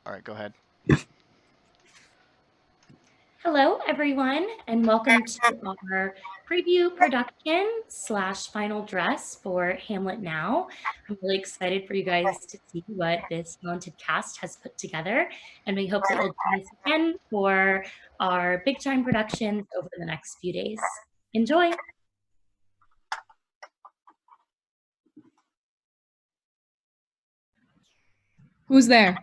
All right, go ahead. Hello, everyone, and welcome to our preview production / final dress for Hamlet Now. I'm really excited for you guys to see what this talented cast has put together, and we hope that you'll join us again for our big time productions over the next few days. Enjoy! Who's there?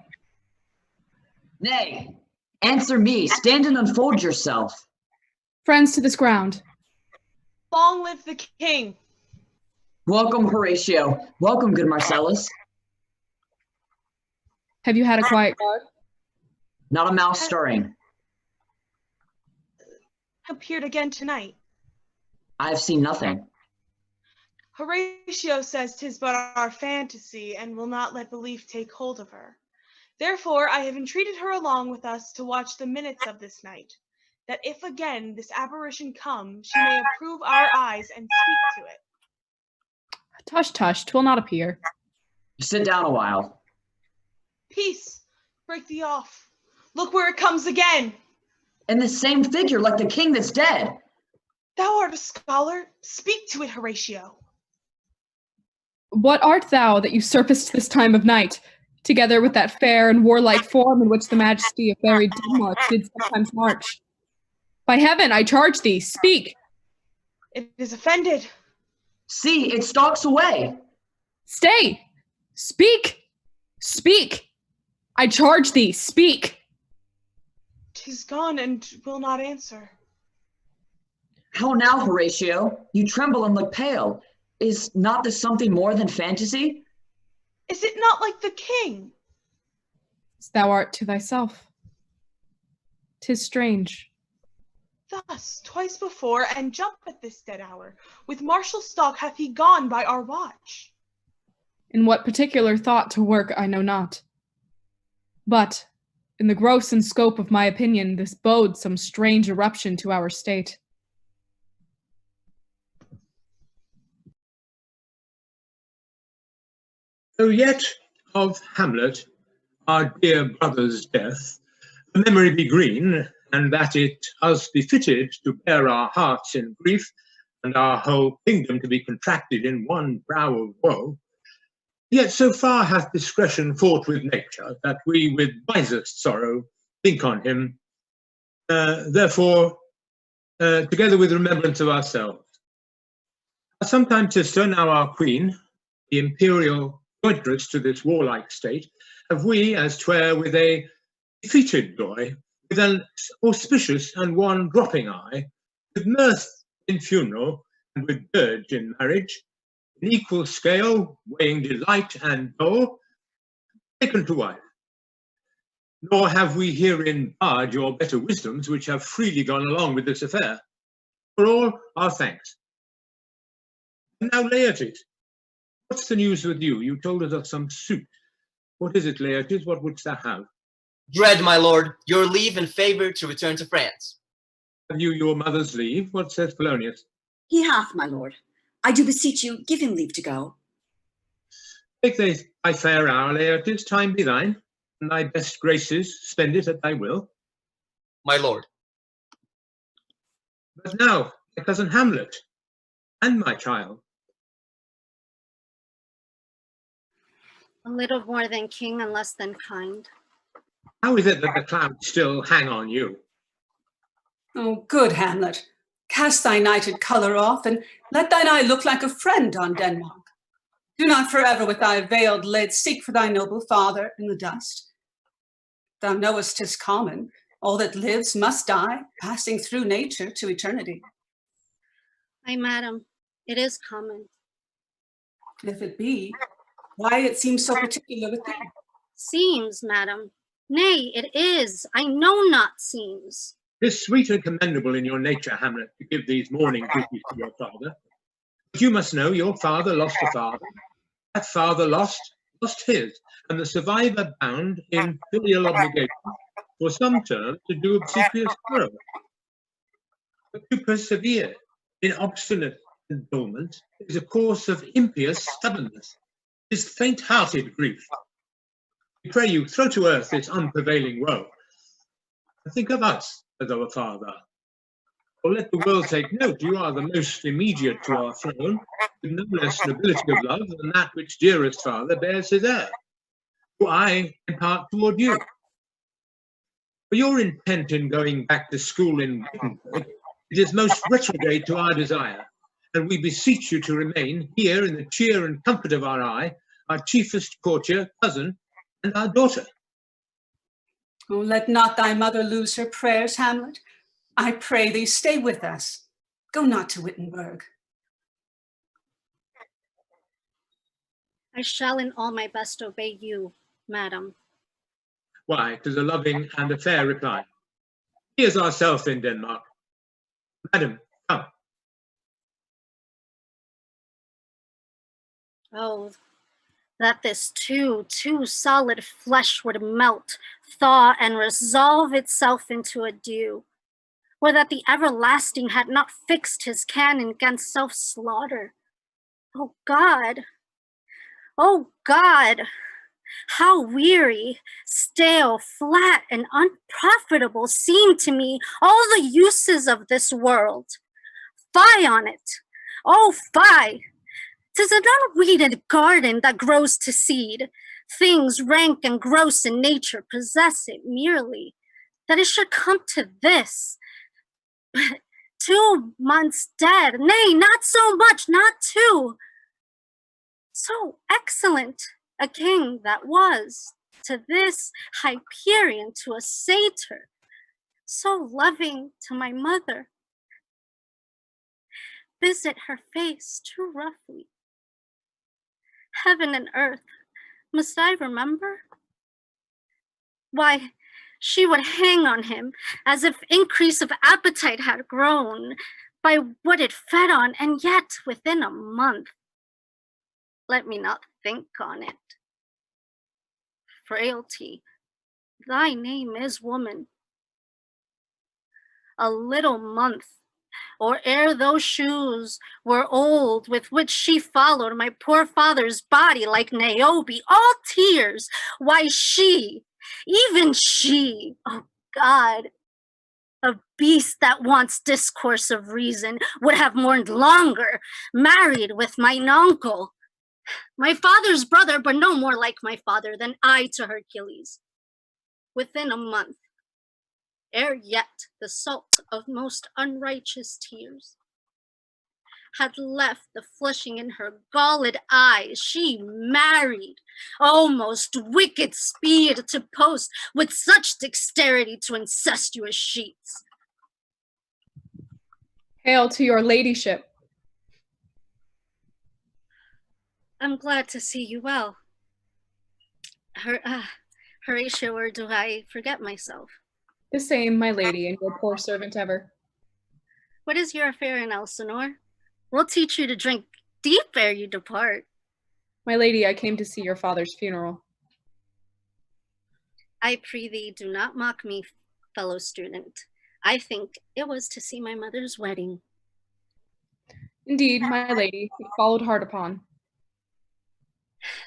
Nay, answer me. Stand and unfold yourself. Friends to this ground. Long live the king. Welcome, Horatio. Welcome, good Marcellus. Have you had a quiet guard? Not a mouse stirring. Appeared again tonight. I have seen nothing. Horatio says 'tis but our fantasy, and will not let belief take hold of her. Therefore I have entreated her along with us to watch the minutes of this night, that if again this apparition come, she may approve our eyes and speak to it. Tush, tush, 'twill not appear. Sit down a while. Peace, break thee off. Look where it comes again. And the same figure, like the king that's dead. Thou art a scholar. Speak to it, Horatio. What art thou that usurpest this time of night, together with that fair and warlike form in which the majesty of buried Denmark did sometimes march? By heaven, I charge thee, speak! It is offended. See, it stalks away. Stay! Speak! Speak! I charge thee, speak! 'Tis gone and will not answer. How now, Horatio? You tremble and look pale. Is not this something more than fantasy? Is it not like the king? As thou art to thyself. 'Tis strange. Thus, twice before, and jump at this dead hour, with martial stalk hath he gone by our watch. In what particular thought to work I know not. But, in the gross and scope of my opinion, this bodes some strange eruption to our state. So yet of Hamlet, our dear brother's death, the memory be green, and that it us befitted to bear our hearts in grief, and our whole kingdom to be contracted in one brow of woe. Yet so far hath discretion fought with nature, that we with wisest sorrow think on him, therefore, together with remembrance of ourselves. Our sometime sister, now our queen, the imperial jointress to this warlike state, have we, as 'twere with a defeated joy, with an auspicious and one dropping eye, with mirth in funeral, and with dirge in marriage, in equal scale, weighing delight and dole, taken to wife. Nor have we herein barred your better wisdoms, which have freely gone along with this affair. For all our thanks. And now, Laertes, what's the news with you? You told us of some suit. What is it, Laertes? What wouldst thou have? Dread, my lord, your leave and favour to return to France. Have you your mother's leave? What says Polonius? He hath, my lord. I do beseech you, give him leave to go. Take thy fair hour, Laertes, time be thine, and thy best graces spend it at thy will. My lord. But now, my cousin Hamlet, and my child. A little more than king and less than kind. How is it that the clouds still hang on you? Oh, good Hamlet, cast thy nighted colour off, and let thine eye look like a friend on Denmark. Do not forever with thy veiled lids seek for thy noble father in the dust. Thou knowest 'tis common, all that lives must die, passing through nature to eternity. Ay, madam, it is common. If it be, why it seems so particular with thee? Seems, madam. Nay, it is. I know not seems. 'Tis sweet and commendable in your nature, Hamlet, to give these mourning duties to your father. But you must know your father lost a father. That father lost his, and the survivor bound in filial obligation for some term to do obsequious sorrow. But to persevere in obstinate endowment is a course of impious stubbornness, is faint-hearted grief. We pray you, throw to earth this unprevailing woe, and think of us as our Father. Or let the world take note, you are the most immediate to our throne, with no less nobility of love than that which dearest Father bears his heir, who I impart toward you. For your intent in going back to school in Wittenberg, it is most retrograde to our desire, and we beseech you to remain here in the cheer and comfort of our eye, our chiefest courtier, cousin, and our daughter. Oh, let not thy mother lose her prayers, Hamlet. I pray thee, stay with us. Go not to Wittenberg. I shall in all my best obey you, madam. Why, 'tis a loving and a fair reply. Here's ourself in Denmark. Madam, come. Oh, that this too solid flesh would melt, thaw, and resolve itself into a dew, or that the everlasting had not fixed his cannon against self-slaughter. Oh God, how weary, stale, flat, and unprofitable seem to me all the uses of this world. Fie on it, oh fie! 'Tis an unweeded garden that grows to seed. Things rank and gross in nature possess it merely, that it should come to this. But 2 months dead, nay, not so much, not 2. So excellent a king that was, to this Hyperion, to a satyr, so loving to my mother. Visit her face too roughly. Heaven and earth, must I remember? Why, she would hang on him as if increase of appetite had grown by what it fed on, and yet within a month. Let me not think on it. Frailty, thy name is woman. A little month, or ere those shoes were old with which she followed my poor father's body like Niobe, all tears. Why she, even she, oh God, a beast that wants discourse of reason, would have mourned longer, married with mine uncle, my father's brother, but no more like my father than I to Hercules. Within a month, ere yet the salt of most unrighteous tears had left the flushing in her galled eyes, she married, almost wicked speed to post with such dexterity to incestuous sheets. Hail to your ladyship. I'm glad to see you well. Horatio, or do I forget myself? The same, my lady, and your poor servant ever. What is your affair in Elsinore? We'll teach you to drink deep ere you depart. My lady, I came to see your father's funeral. I prithee, do not mock me, fellow student. I think it was to see my mother's wedding. Indeed, my lady, it followed hard upon.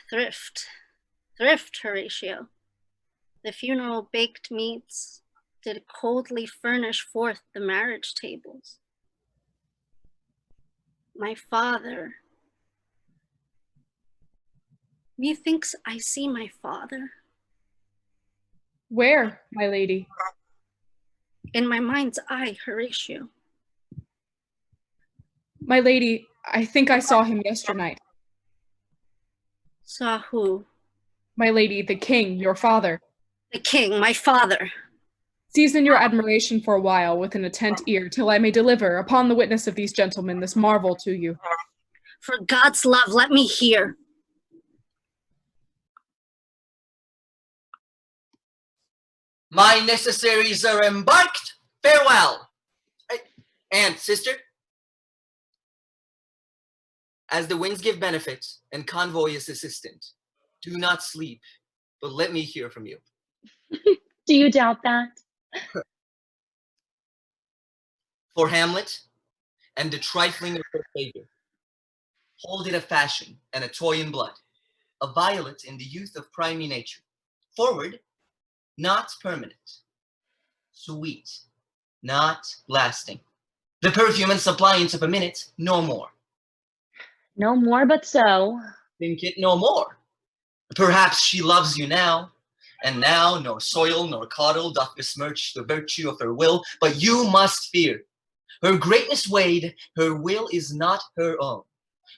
Thrift, Horatio. The funeral baked meats did coldly furnish forth the marriage tables. My father, methinks I see my father. Where, my lady? In my mind's eye, Horatio. My lady, I think I saw him yesternight. Saw who? My lady, the king, your father. The king, my father. Season your admiration for a while with an attent ear, till I may deliver, upon the witness of these gentlemen, this marvel to you. For God's love, let me hear. My necessaries are embarked. Farewell. And, sister, as the winds give benefits and convoy is assistant, do not sleep, but let me hear from you. Do you doubt that? For Hamlet and the trifling of her favor, hold it a fashion and a toy in blood, a violet in the youth of primy nature. forward, not permanent. Sweet, not lasting. The perfume and suppliance of a minute, no more. No more but so. Think it no more. Perhaps she loves you now, and now nor soil nor coddle doth besmirch the virtue of her will, but you must fear. Her greatness weighed, her will is not her own,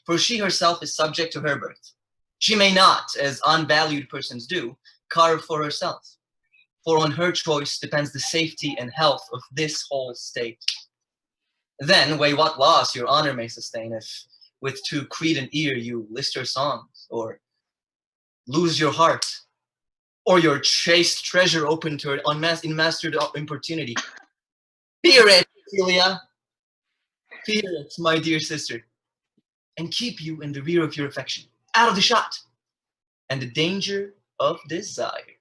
for she herself is subject to her birth. She may not, as unvalued persons do, carve for herself, for on her choice depends the safety and health of this whole state. Then weigh what loss your honor may sustain if, with too credent ear, you list her songs, or lose your heart, or your chaste treasure open to her unmastered importunity. Fear it, Celia. Fear it, my dear sister, and keep you in the rear of your affection, out of the shot, and the danger of desire.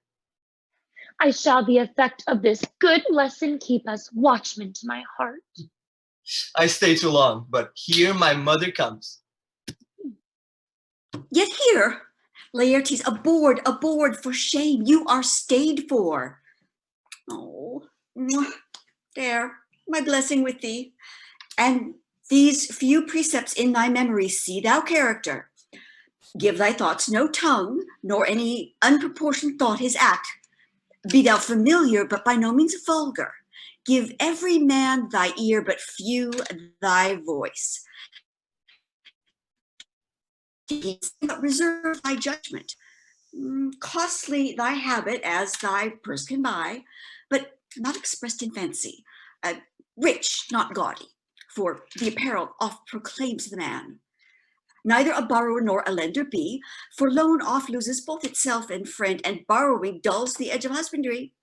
I shall the effect of this good lesson keep us watchmen to my heart. I stay too long, but here my mother comes. Yet here, Laertes, aboard, for shame, you are stayed for. Oh, there, my blessing with thee. And these few precepts in thy memory, see thou character. Give thy thoughts no tongue, nor any unproportioned thought his act. Be thou familiar, but by no means vulgar. Give every man thy ear, but few thy voice. But reserve thy judgment. Costly thy habit as thy purse can buy, but not expressed in fancy. Rich, not gaudy, for the apparel oft proclaims the man. Neither a borrower nor a lender be, for loan oft loses both itself and friend, and borrowing dulls the edge of husbandry.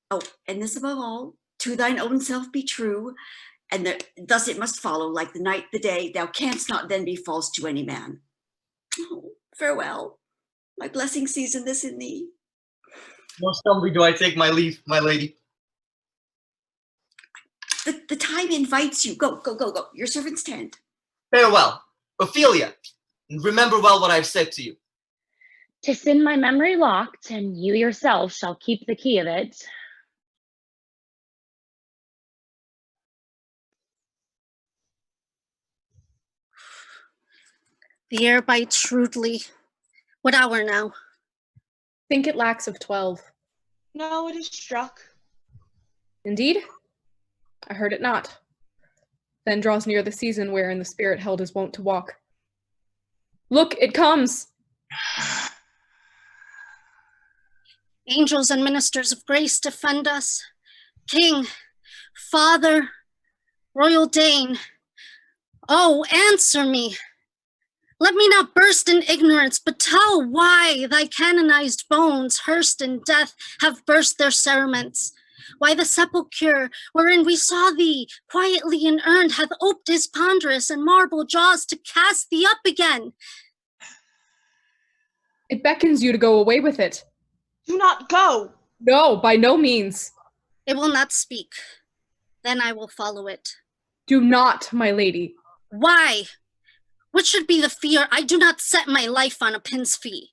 Oh, and this above all, to thine own self be true, and thus it must follow, like the night, the day, thou canst not then be false to any man. Oh, farewell, my blessing season this in thee. Most humbly do I take my leave, my lady. The time invites you. Go. Your servants tend. Farewell, Ophelia, and remember well what I've said to you. 'Tis in my memory locked, and you yourself shall keep the key of it. The air bites shrewdly. What hour now? Think it lacks of 12. No, it is struck. Indeed? I heard it not. Then draws near the season wherein the spirit held is wont to walk. Look, it comes! Angels and ministers of grace defend us. King, Father, Royal Dane, oh, answer me. Let me not burst in ignorance, but tell why thy canonized bones, hearsed in death, have burst their cerements. Why the sepulchre wherein we saw thee quietly inurned hath oped his ponderous and marble jaws to cast thee up again. It beckons you to go away with it. Do not go. No, by no means. It will not speak. Then I will follow it. Do not, my lady. Why? What should be the fear? I do not set my life on a pin's fee.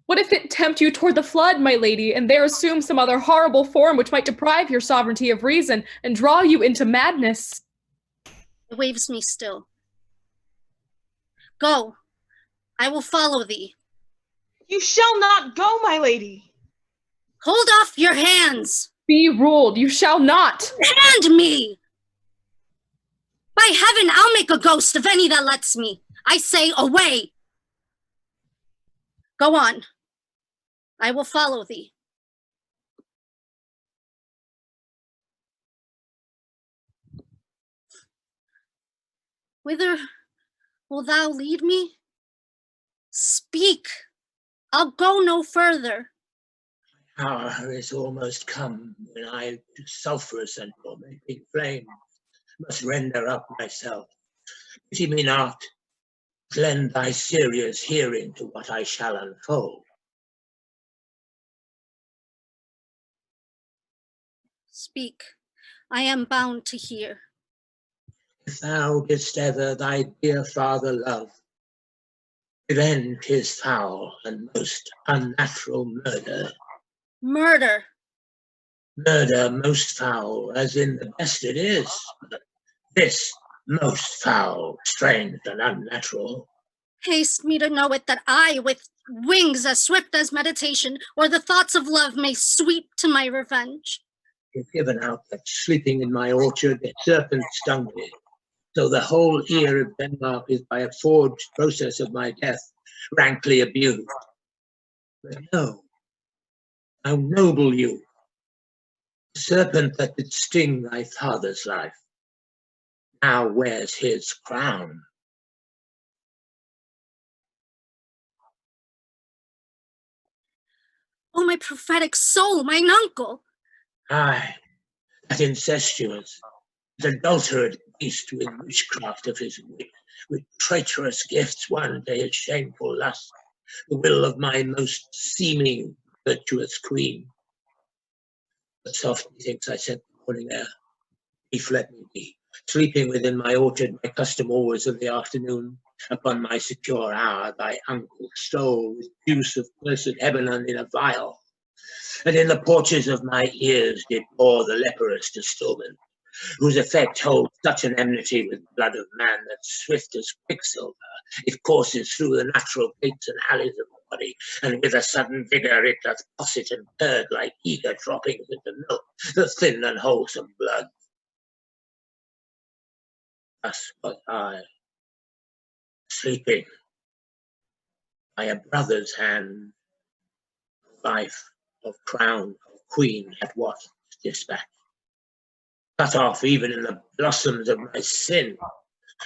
What if it tempt you toward the flood, my lady, and there assume some other horrible form which might deprive your sovereignty of reason and draw you into madness? It waves me still. Go. I will follow thee. You shall not go, my lady. Hold off your hands. Be ruled, you shall not. Hand me. By heaven, I'll make a ghost of any that lets me. I say, away. Go on. I will follow thee. Whither will thou lead me? Speak. I'll go no further. Hour is almost come when I to sulphurous and tormenting flame must render up myself. Pity me not, lend thy serious hearing to what I shall unfold. Speak. I am bound to hear. If thou didst ever thy dear father love, Revenge his foul and most unnatural murder. Murder. Murder most foul, as in the best it is, but this most foul, strange, and unnatural. Haste me to know it, that I, with wings as swift as meditation, or the thoughts of love, may sweep to my revenge. You've given out that sleeping in my orchard a serpent stung me, so the whole ear of Denmark is by a forged process of my death rankly abused. But no, how noble you, the serpent that did sting thy father's life, now wears his crown. Oh, my prophetic soul, mine uncle! Aye, that incestuous, adulterate beast with witchcraft of his wit, with traitorous gifts won to his shameful lust, the will of my most seeming virtuous queen. But softly thinks I sent the morning air. Grief let me be, sleeping within my orchard, my custom always of the afternoon. Upon my secure hour thy uncle stole with juice of cursed Lebanon in a vial, and in the porches of my ears did pour the leprous distilment, whose effect holds such an enmity with blood of man that swift as quicksilver it courses through the natural gates and alleys of the body, and with a sudden vigour it doth posset and purge like eager droppings into milk, the thin and wholesome blood. Thus was I, sleeping by a brother's hand, life of crown of queen at what dispatch, cut off even in the blossoms of my sin,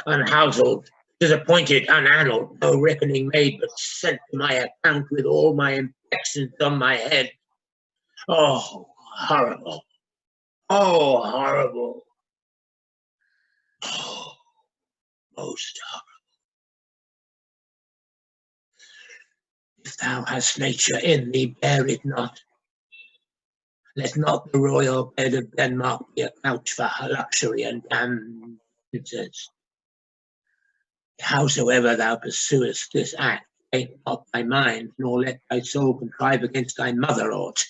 unhouselled, disappointed, unannaled, no reckoning made, but sent to my account with all my infections on my head. Oh, horrible! Oh, horrible! Oh, most horrible! If thou hast nature in thee, bear it not. Let not the royal bed of Denmark be a couch for her luxury and damned princess. Howsoever thou pursuest this act, take not thy mind, nor let thy soul contrive against thy mother aught.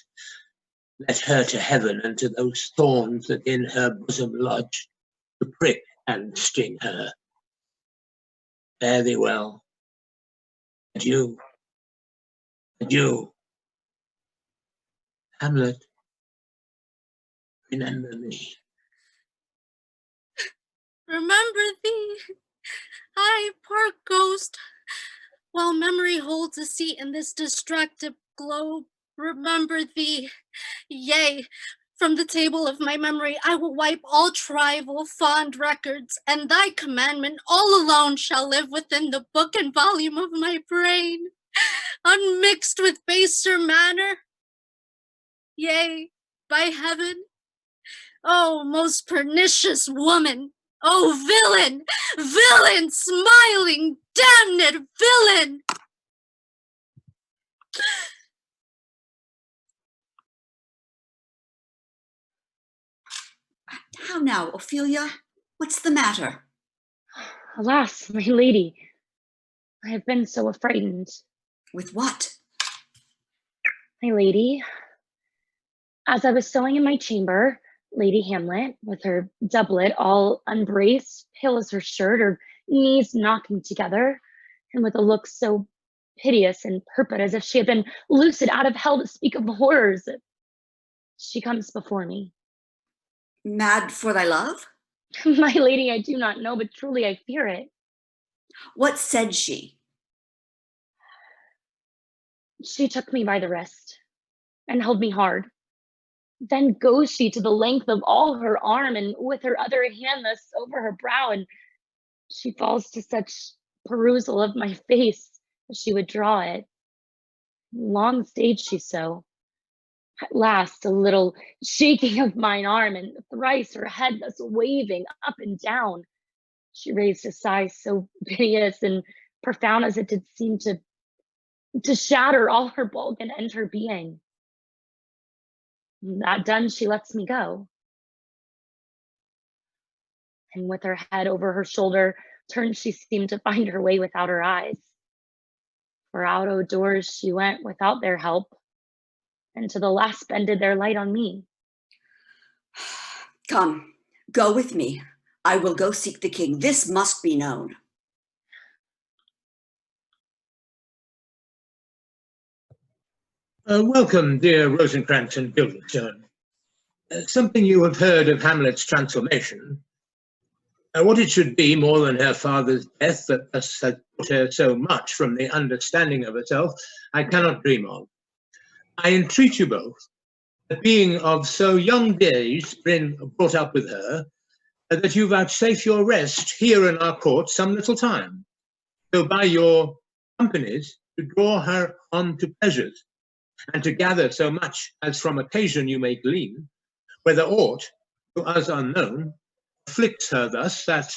Let her to heaven and to those thorns that in her bosom lodge, to prick and sting her. Fare thee well. Adieu. Adieu. Hamlet, remember me. Remember thee, I, poor ghost, while memory holds a seat in this distracted globe, remember thee. Yea, from the table of my memory I will wipe all trivial fond records, and thy commandment all alone shall live within the book and volume of my brain, unmixed with baser manner. Yea, by heaven, oh, most pernicious woman! Oh, villain! Villain! Smiling, damned villain! How now, Ophelia? What's the matter? Alas, my lady, I have been so affrighted. With what? My lady, as I was sewing in my chamber, Lady Hamlet, with her doublet all unbraced, pale as her shirt, her knees knocking together, and with a look so piteous and purport as if she had been loosed out of hell to speak of horrors, she comes before me. Mad for thy love? My lady, I do not know, but truly I fear it. What said she? She took me by the wrist and held me hard. Then goes she to the length of all her arm, and with her other hand thus over her brow, and she falls to such perusal of my face as she would draw it. Long stayed she so. At last, a little shaking of mine arm, and thrice her head thus waving up and down, she raised a sigh so piteous and profound as it did seem to shatter all her bulk and end her being. That done, she lets me go. And with her head over her shoulder turned, she seemed to find her way without her eyes. For out o' doors she went without their help, and to the last bended their light on me. Come, go with me. I will go seek the king. This must be known. Welcome, dear Rosencrantz and Guildenstern. Something you have heard of Hamlet's transformation. What it should be more than her father's death that thus had put her so much from the understanding of herself, I cannot dream of. I entreat you both, that being of so young days been brought up with her, that you vouchsafe your rest here in our court some little time, so by your companies to draw her on to pleasures, and to gather so much as from occasion you may glean, whether aught, to us unknown, afflicts her thus that,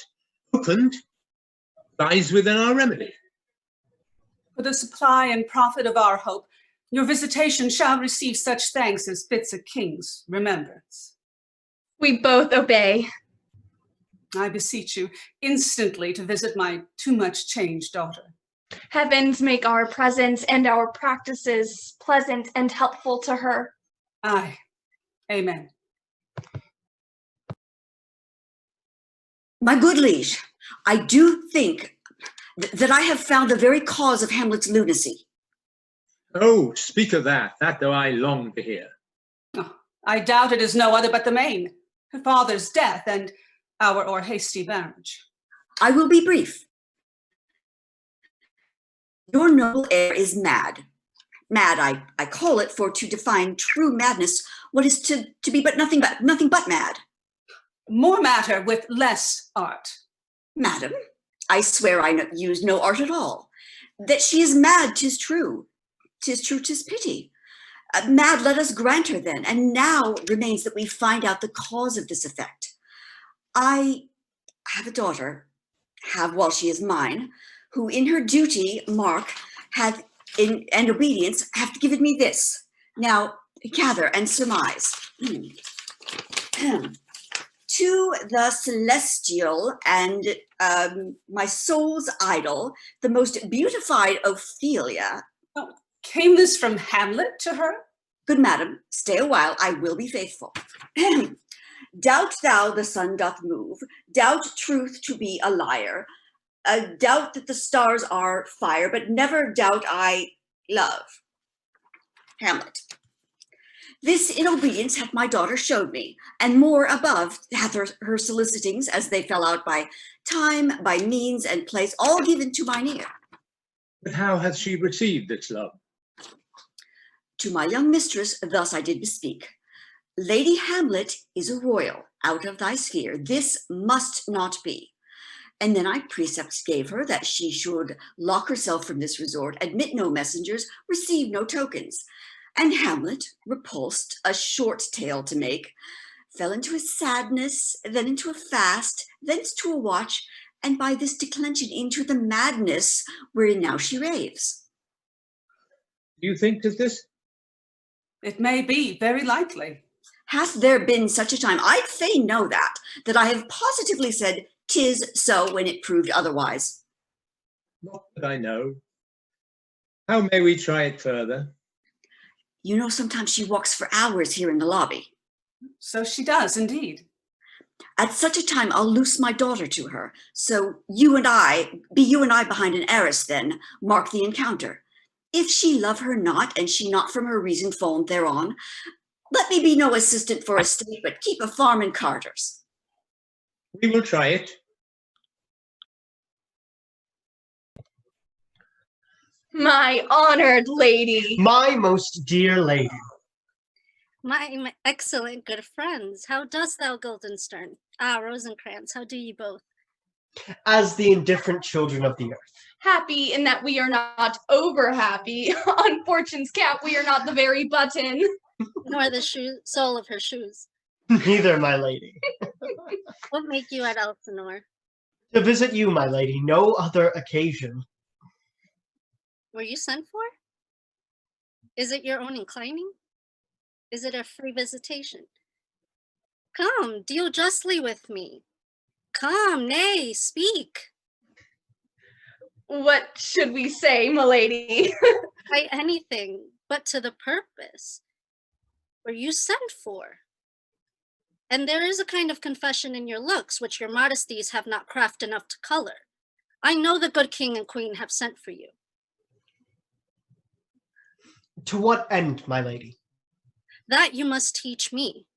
opened, lies within our remedy. For the supply and profit of our hope, your visitation shall receive such thanks as fits a king's remembrance. We both obey. I beseech you instantly to visit my too much changed daughter. Heavens make our presence and our practices pleasant and helpful to her. Aye, amen. My good liege, I do think that I have found the very cause of Hamlet's lunacy. Oh, speak of that do I long to hear. Oh, I doubt it is no other but the main, her father's death and our o'er-hasty marriage. I will be brief. Your noble heir is mad. Mad, I call it, for to define true madness, what is to be but nothing but mad. More matter with less art. Madam, I swear I use no art at all. That she is mad, 'tis true. 'Tis true, 'tis pity. Mad, let us grant her then, and now remains that we find out the cause of this effect. I have a daughter, have while she is mine, who in her duty, mark, hath and obedience, hath given me this. Now gather and surmise. To the celestial and my soul's idol, the most beautified Ophelia. Oh, came this from Hamlet to her? Good madam, stay a while, I will be faithful. Doubt thou the sun doth move, doubt truth to be a liar, doubt that the stars are fire, but never doubt I love. Hamlet. This in obedience hath my daughter showed me, and more above hath her solicitings, as they fell out by time, by means and place, all given to mine ear. But how hath she received this love? To my young mistress thus I did bespeak. Lady Hamlet is a royal, out of thy sphere. This must not be. And then I precepts gave her that she should lock herself from this resort, admit no messengers, receive no tokens. And Hamlet, repulsed, a short tale to make, fell into a sadness, then into a fast, thence to a watch, and by this declension into the madness wherein now she raves. Do you think 'tis this? It may be, very likely. Hath there been such a time, I'd fain know that I have positively said 'tis so when it proved otherwise. Not that I know. How may we try it further? You know, sometimes she walks for hours here in the lobby. So she does, indeed. At such a time, I'll loose my daughter to her. So you and I behind an arras then, mark the encounter. If she love her not, and she not from her reason fawned thereon, let me be no assistant for estate, but keep a farm and carters. We will try it. My honored lady. My most dear lady. My excellent good friends, how dost thou, Guildenstern? Ah, Rosencrantz, how do ye both? As the indifferent children of the earth. Happy in that we are not over happy. On fortune's cap, we are not the very button. Nor the sole of her shoes. Neither, my lady. What make you at Elsinore? To visit you, my lady, no other occasion. Were you sent for? Is it your own inclining? Is it a free visitation? Come, deal justly with me. Come, nay, speak. What should we say, milady? By anything but to the purpose. Were you sent for? And there is a kind of confession in your looks which your modesties have not craft enough to color. I know the good king and queen have sent for you. To what end, my lady? That you must teach me.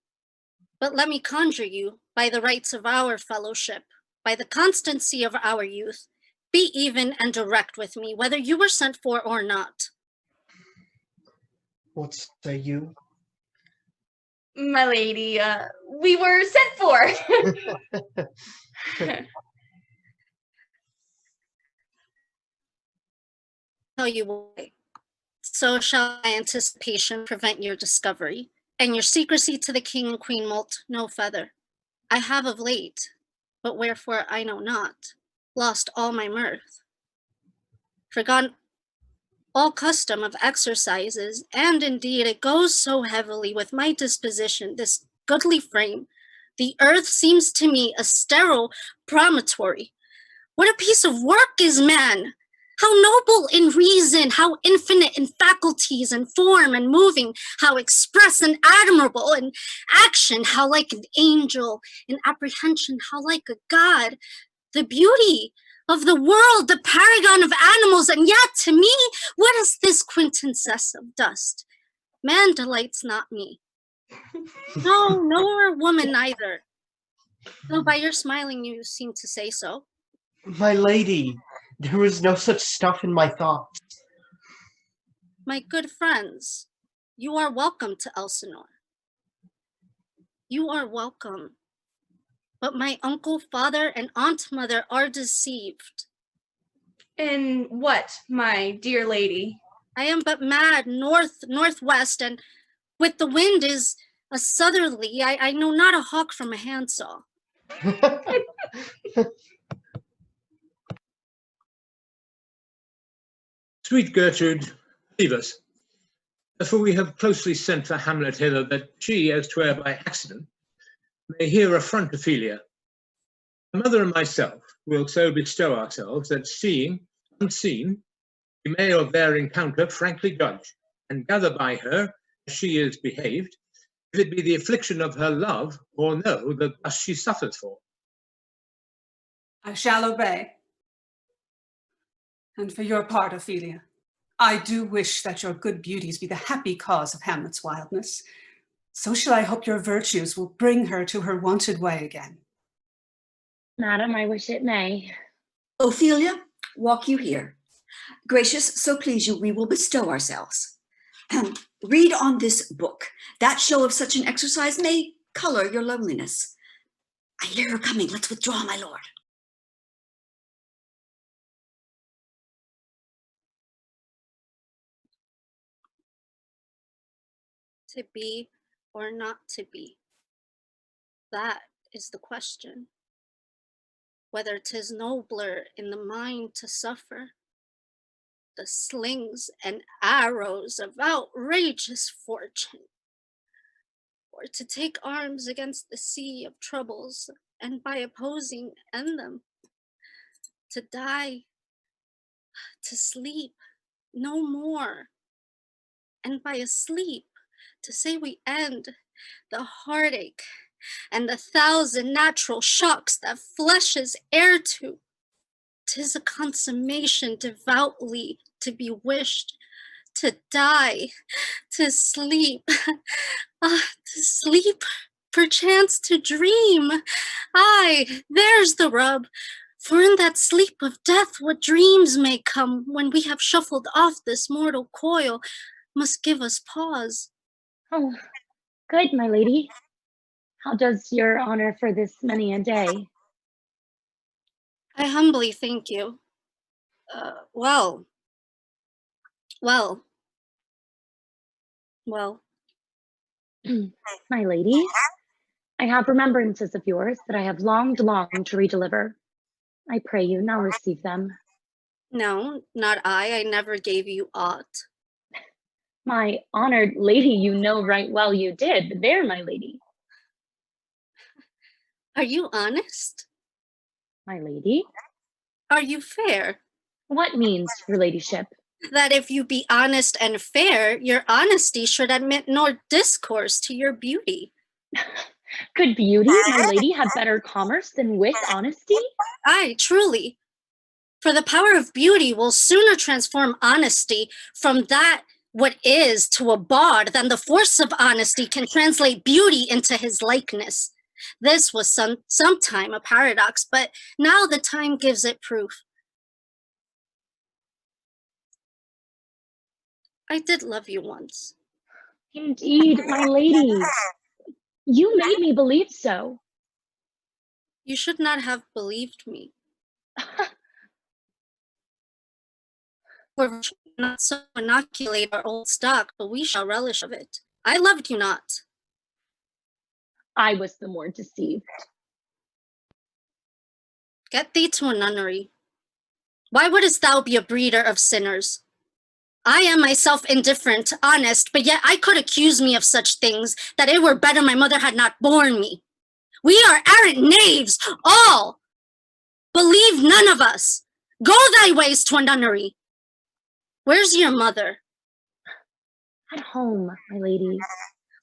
But let me conjure you, by the rights of our fellowship, by the constancy of our youth, be even and direct with me, whether you were sent for or not. What say you? My lady, we were sent for. Tell you why. So shall my anticipation prevent your discovery, and your secrecy to the king and queen moult no feather. I have of late, but wherefore I know not, lost all my mirth, forgotten all custom of exercises, and indeed it goes so heavily with my disposition, this goodly frame, the earth seems to me a sterile promontory. What a piece of work is man! How noble in reason, how infinite in faculties and form and moving, how express and admirable in action, how like an angel, in apprehension, how like a god. The beauty of the world, the paragon of animals, and yet to me, what is this quintessence of dust? Man delights not me. No, nor woman either. Though by your smiling you seem to say so. My lady, there was no such stuff in my thoughts. My good friends, you are welcome to Elsinore. You are welcome. But my uncle, father, and aunt mother are deceived. In what, my dear lady? I am but mad northwest, and with the wind is a southerly. I know not a hawk from a handsaw. Sweet Gertrude, leave us. For we have closely sent for Hamlet hither, that she, as 'twere by accident, may here affront Ophelia. My mother and myself will so bestow ourselves that, seeing unseen, we may of their encounter frankly judge, and gather by her, as she is behaved, if it be the affliction of her love, or no, that thus she suffers for. I shall obey. And for your part, Ophelia, I do wish that your good beauties be the happy cause of Hamlet's wildness. So shall I hope your virtues will bring her to her wonted way again. Madam, I wish it may. Ophelia, walk you here. Gracious, so please you, we will bestow ourselves. Read on this book. That show of such an exercise may color your loneliness. I hear her coming. Let's withdraw, my lord. To be or not to be? That is the question. Whether 'tis nobler in the mind to suffer the slings and arrows of outrageous fortune, or to take arms against the sea of troubles, and by opposing end them, to die, to sleep no more, and by a sleep to say we end the heartache and the thousand natural shocks that flesh is heir to. 'Tis a consummation devoutly to be wished, to die, to sleep, to sleep, perchance to dream. Aye, there's the rub. For in that sleep of death, what dreams may come when we have shuffled off this mortal coil must give us pause. Oh, good, my lady. How does your honor for this many a day? I humbly thank you. Well. My lady, I have remembrances of yours that I have longed to redeliver. I pray you now receive them. No, not I. I never gave you aught. My honored lady, you know right well you did, but there, my lady. Are you honest? My lady? Are you fair? What means, your ladyship? That if you be honest and fair, your honesty should admit no discourse to your beauty. Could beauty, my lady, have better commerce than with honesty? Aye, truly. For the power of beauty will sooner transform honesty from that what is to a bawd than the force of honesty can translate beauty into his likeness. This was sometime a paradox, but now the time gives it proof. I did love you once. Indeed, my lady. You made me believe so. You should not have believed me. We're not so inoculate our old stock, but we shall relish of it. I loved you not. I was the more deceived. Get thee to a nunnery. Why wouldst thou be a breeder of sinners? I am myself indifferent, honest, but yet I could accuse me of such things that it were better my mother had not borne me. We are arrant knaves, all. Believe none of us. Go thy ways to a nunnery. Where's your mother? At home, my lady.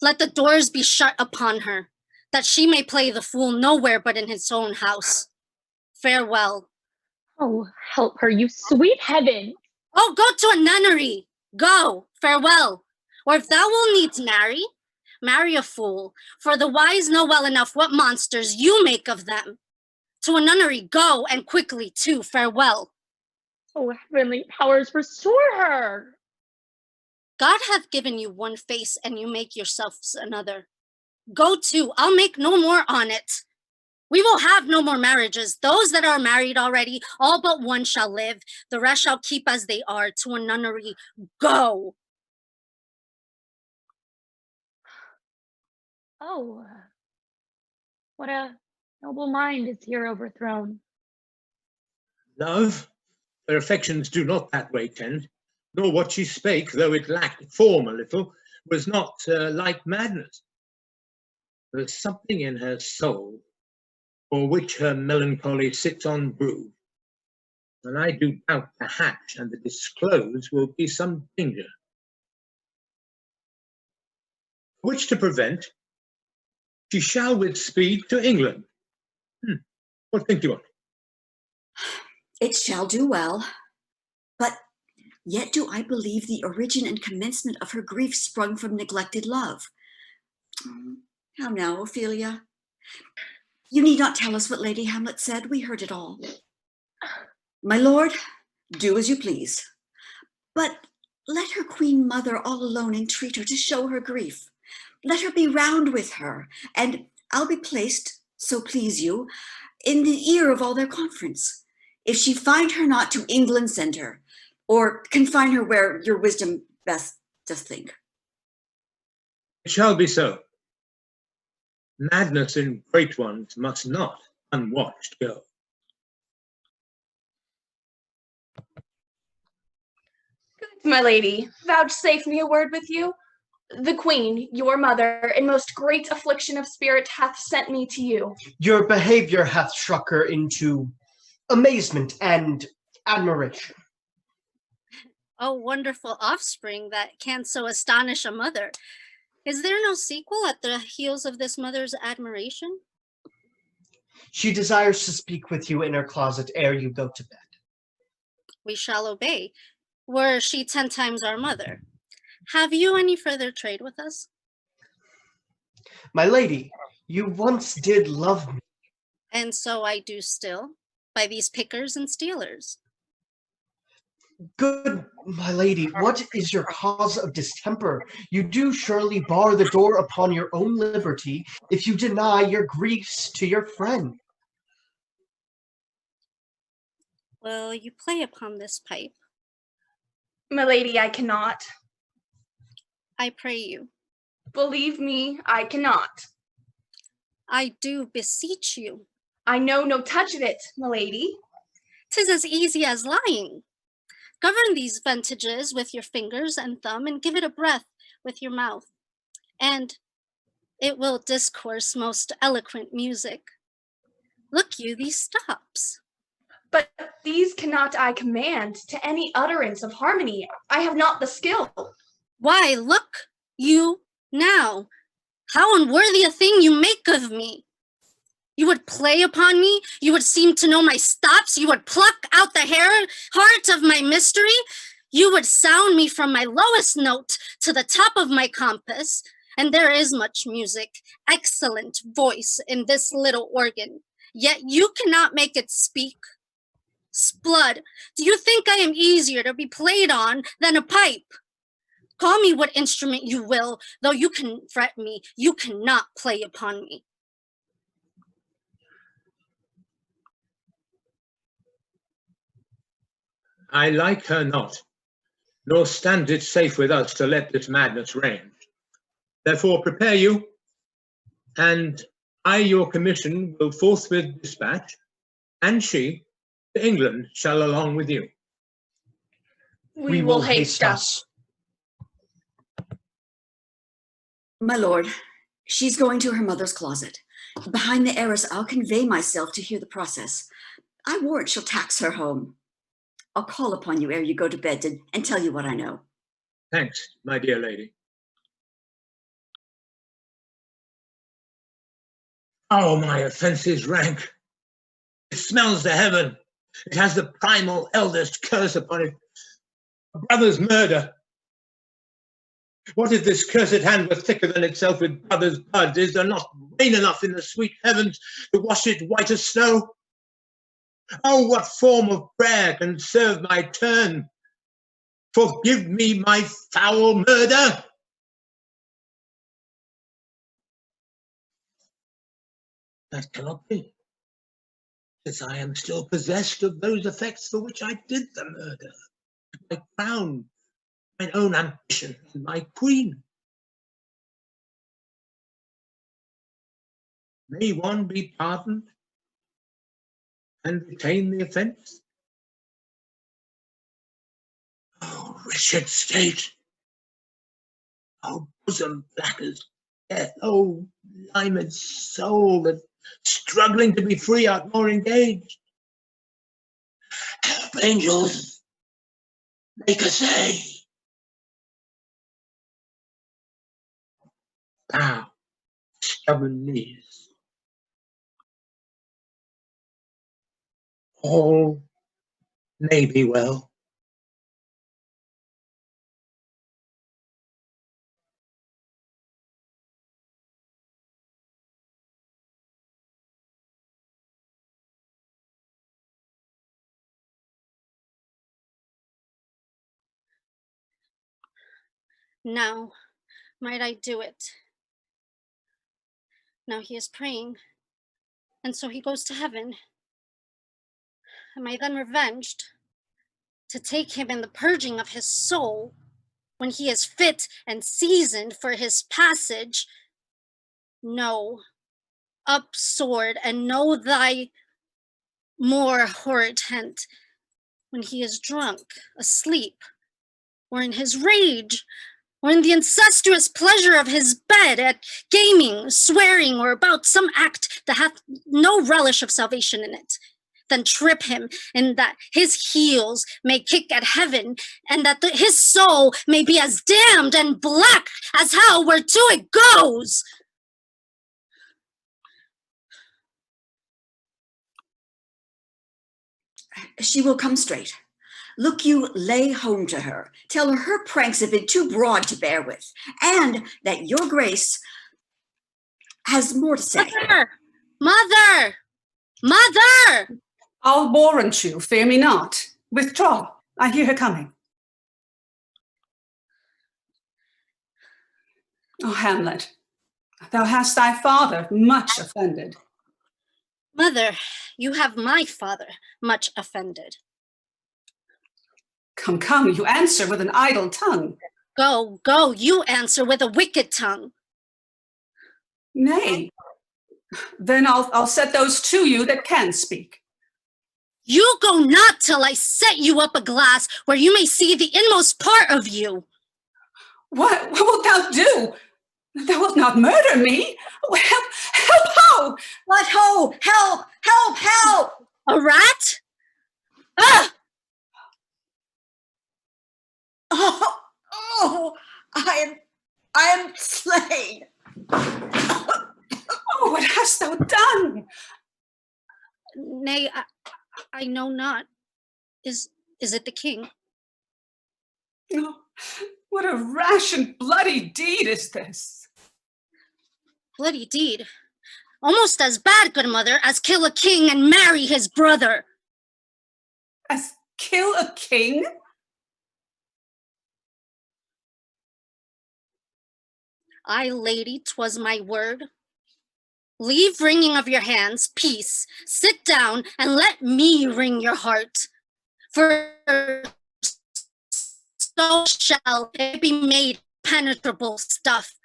Let the doors be shut upon her, that she may play the fool nowhere but in his own house. Farewell. Oh, help her, you sweet heaven. Oh, go to a nunnery. Go, farewell. Or if thou will needs marry, marry a fool, for the wise know well enough what monsters you make of them. To a nunnery go, and quickly too, farewell. Oh, heavenly powers, restore her. God hath given you one face, and you make yourselves another. Go to, I'll make no more on it. We will have no more marriages. Those that are married already, all but one shall live. The rest shall keep as they are. To a nunnery, go. Oh, what a noble mind is here overthrown. Love, her affections do not that way tend, nor what she spake, though it lacked form a little, was not like madness. There's something in her soul, for which her melancholy sits on brood, and I do doubt the hatch and the disclose will be some danger. Which to prevent, she shall with speed to England. What think you of it? It shall do well, but yet do I believe the origin and commencement of her grief sprung from neglected love. How now, Ophelia? You need not tell us what Lady Hamlet said. We heard it all. My lord, do as you please. But let her queen mother all alone entreat her to show her grief. Let her be round with her, and I'll be placed, so please you, in the ear of all their conference. If she find her not, to England send her, or confine her where your wisdom best doth think. It shall be so. Madness in great ones must not unwatched go. Good, my lady, vouchsafe me a word with you. The queen, your mother, in most great affliction of spirit, hath sent me to you. Your behavior hath struck her into amazement and admiration. Oh, wonderful offspring that can so astonish a mother. Is there no sequel at the heels of this mother's admiration? She desires to speak with you in her closet ere you go to bed. We shall obey, were she 10 times our mother. Have you any further trade with us? My lady, you once did love me. And so I do still, by these pickers and stealers. Good, my lady, what is your cause of distemper? You do surely bar the door upon your own liberty if you deny your griefs to your friend. Will you play upon this pipe? My lady, I cannot. I pray you. Believe me, I cannot. I do beseech you. I know no touch of it, my lady. 'Tis as easy as lying. Govern these ventages with your fingers and thumb, and give it a breath with your mouth, and it will discourse most eloquent music. Look you, these stops. But these cannot I command to any utterance of harmony. I have not the skill. Why, look you now, how unworthy a thing you make of me. You would play upon me, you would seem to know my stops, you would pluck out the heart of my mystery, you would sound me from my lowest note to the top of my compass. And there is much music, excellent voice in this little organ, yet you cannot make it speak. Splud, do you think I am easier to be played on than a pipe? Call me what instrument you will, though you can fret me, you cannot play upon me. I like her not, nor stands it safe with us to let this madness reign. Therefore prepare you, and I your commission will forthwith dispatch, and she to England shall along with you. We will haste us. My lord, she's going to her mother's closet. Behind the arras, I'll convey myself to hear the process. I warrant she'll tax her home. I'll call upon you ere you go to bed and tell you what I know. Thanks, my dear lady. Oh, my offense is rank. It smells to heaven. It has the primal eldest curse upon it. A brother's murder. What if this cursed hand were thicker than itself with brother's blood? Is there not rain enough in the sweet heavens to wash it white as snow? Oh, what form of prayer can serve my turn? Forgive me my foul murder. That cannot be, since I am still possessed of those effects for which I did the murder. My crown, mine own ambition, and my queen. May one be pardoned and retain the offence? Oh, wretched state! Oh, bosom black as death! Oh, limed soul that, struggling to be free, art more engaged! Help, angels! Make essay! Bow, stubborn knees. All may be well. Now might I do it. Now he is praying, and so he goes to heaven. Am I then revenged? To take him in the purging of his soul, when he is fit and seasoned for his passage? No. Up, sword, and know thy more horrid hint, when he is drunk, asleep, or in his rage, or in the incestuous pleasure of his bed, at gaming, swearing, or about some act that hath no relish of salvation in it. Then trip him in that his heels may kick at heaven, and that his soul may be as damned and black as hell whereto it goes. She will come straight. Look you, lay home to her. Tell her her pranks have been too broad to bear with, and that your grace has more to say. Mother! Mother! Mother! I'll warrant you, fear me not. Withdraw, I hear her coming. Oh, Hamlet, thou hast thy father much offended. Mother, you have my father much offended. Come, come, you answer with an idle tongue. Go, go, you answer with a wicked tongue. Nay, then I'll set those to you that can speak. You go not till I set you up a glass where you may see the inmost part of you. What wilt thou do? Thou wilt not murder me? Help, ho! What ho? Help, help, help! A rat? Ah! Oh, I am slain. Oh, what hast thou done? Nay, I know not. Is it the king? Oh, what a rash and bloody deed is this? Bloody deed. Almost as bad, good mother, as kill a king and marry his brother. As kill a king? Aye, lady, 'twas my word. Leave wringing of your hands, peace. Sit down and let me wring your heart. For so shall it be made penetrable stuff.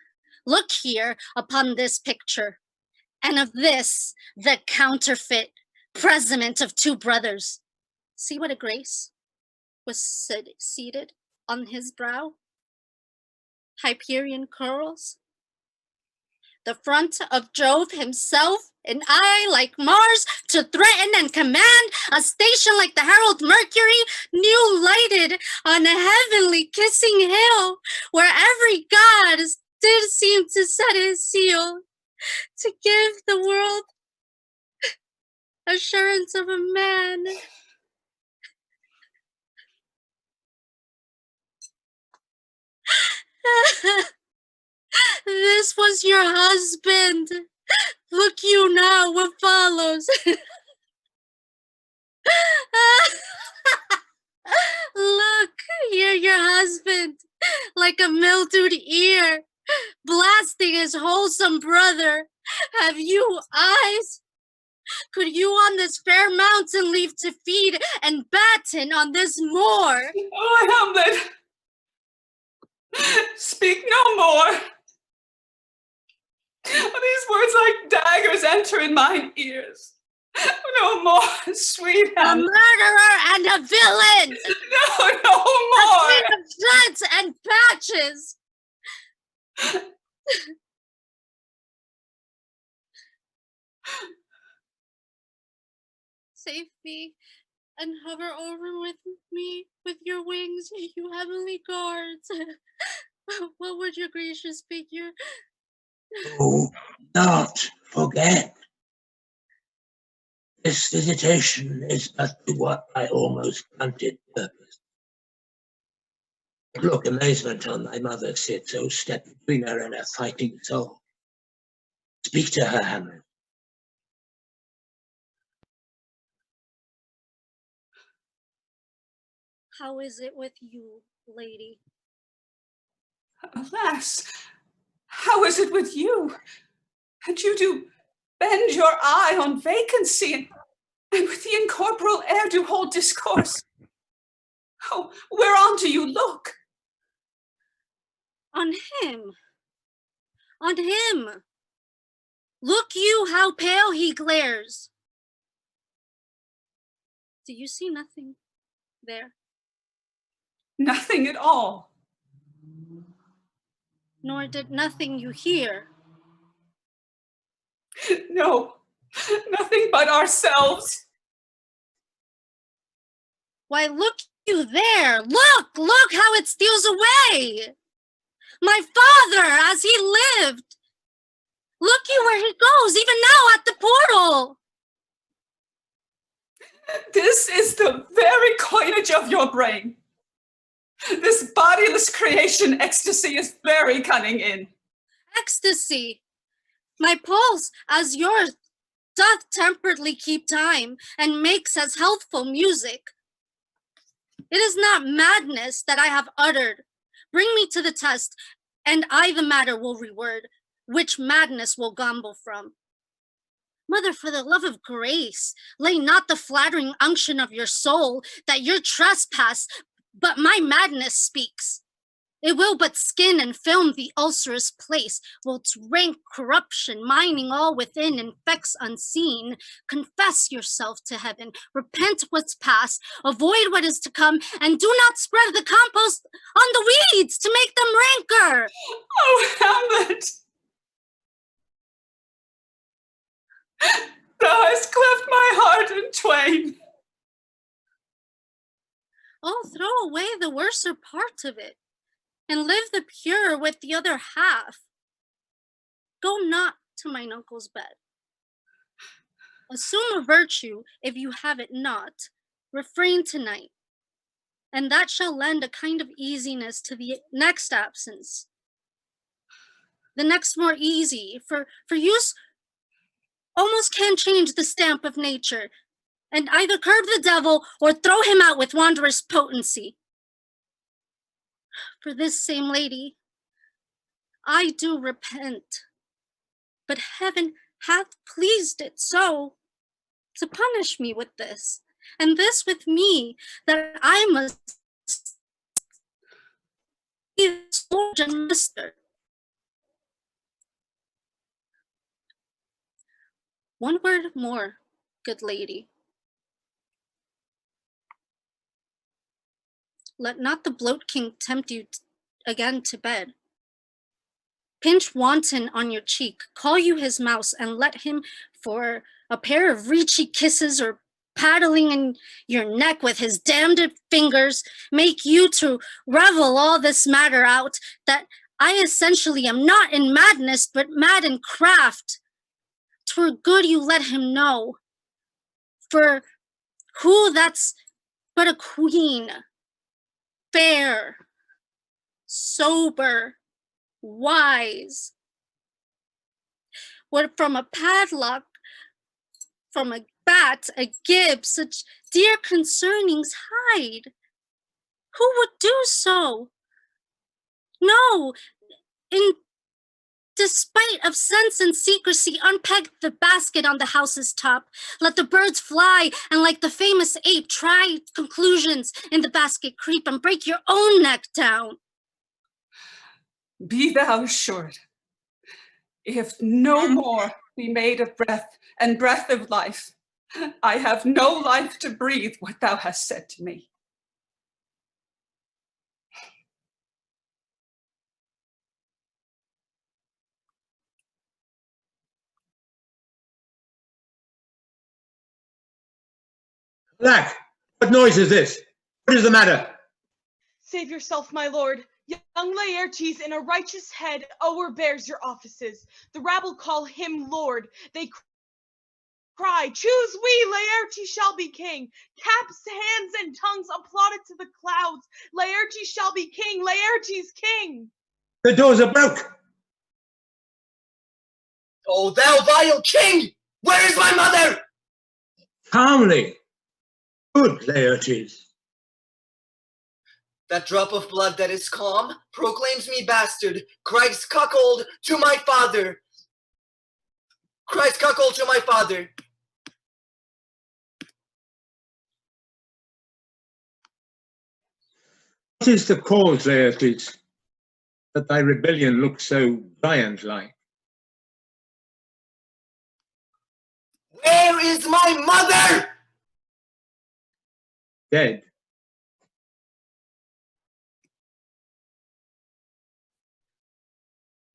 Look here upon this picture, and of this, the counterfeit presentment of two brothers. See what a grace was seated on his brow? Hyperion curls. The front of Jove himself, an eye like Mars to threaten and command, a station like the herald Mercury, new lighted on a heavenly kissing hill, where every god did seem to set his seal, to give the world assurance of a man. This was your husband. Look you now what follows. Look, here your husband, like a mildewed ear, blasting his wholesome brother. Have you eyes? Could you on this fair mountain leave to feed and batten on this moor? Oh, Hamlet! Speak no more! These words like daggers enter in mine ears. No more, sweet A Hamlet. murderer and a villain! No A more! king of threats and patches! Save me and hover over with me with your wings, you heavenly guards. What would your gracious figure? Do not forget. This visitation is but to what I almost granted purpose. But look amazement on thy mother sit, so step between her and her fighting soul. Speak to her, Hamlet. How is it with you, lady? Alas, how is it with you? And you do bend your eye on vacancy, and with the incorporeal air do hold discourse. Oh, whereon do you look? On him. On him. Look you how pale he glares. Do you see nothing there? Nothing at all. Nor did nothing you hear. No, nothing but ourselves. Why, look you there. Look how it steals away. My father, as he lived. Look you where he goes, even now at the portal. This is the very coinage of your brain. This bodiless creation ecstasy is very cunning in. Ecstasy. My pulse, as yours, doth temperately keep time, and makes as healthful music. It is not madness that I have uttered. Bring me to the test, and I the matter will reword, which madness will gomble from. Mother, for the love of grace, lay not the flattering unction of your soul, that your trespass, but my madness speaks. It will but skin and film the ulcerous place, whilst rank corruption, mining all within, infects unseen. Confess yourself to heaven, repent what's past, avoid what is to come, and do not spread the compost on the weeds to make them ranker. Oh, Hamlet! Thou hast cleft my heart in twain. Oh, throw away the worser part of it, and live the pure with the other half. Go not to mine uncle's bed. Assume a virtue if you have it not. Refrain tonight, and that shall lend a kind of easiness to the next absence. The next more easy, for use almost can change the stamp of nature, and either curb the devil or throw him out with wondrous potency. For this same lady, I do repent, but heaven hath pleased it so to punish me with this, and this with me, that I must be the soldier and mister. One word more, good lady. Let not the bloat king tempt you again to bed. Pinch wanton on your cheek, call you his mouse, and let him for a pair of reechy kisses or paddling in your neck with his damned fingers, make you to revel all this matter out, that I essentially am not in madness, but mad in craft. 'Twere good you let him know, for who that's but a queen, fair, sober, wise, would from a padlock, from a bat, a gib, such dear concernings hide. Who would do so? No, in despite of sense and secrecy, unpeg the basket on the house's top. Let the birds fly, and like the famous ape, try conclusions in the basket creep and break your own neck down. Be thou assured, if no more be made of breath and breath of life, I have no life to breathe what thou hast said to me. Alack, what noise is this? What is the matter? Save yourself, my lord. Young Laertes in a righteous head o'erbears your offices. The rabble call him lord. They cry, choose we, Laertes shall be king. Caps, hands, and tongues applauded to the clouds. Laertes shall be king, Laertes king. The doors are broke. Oh, thou vile king! Where is my mother? Calmly. Good Laertes. That drop of blood that is calm proclaims me bastard, Christ's cuckold to my father. Christ's cuckold to my father. What is the cause, Laertes, that thy rebellion looks so giant-like? Where is my mother? Dead.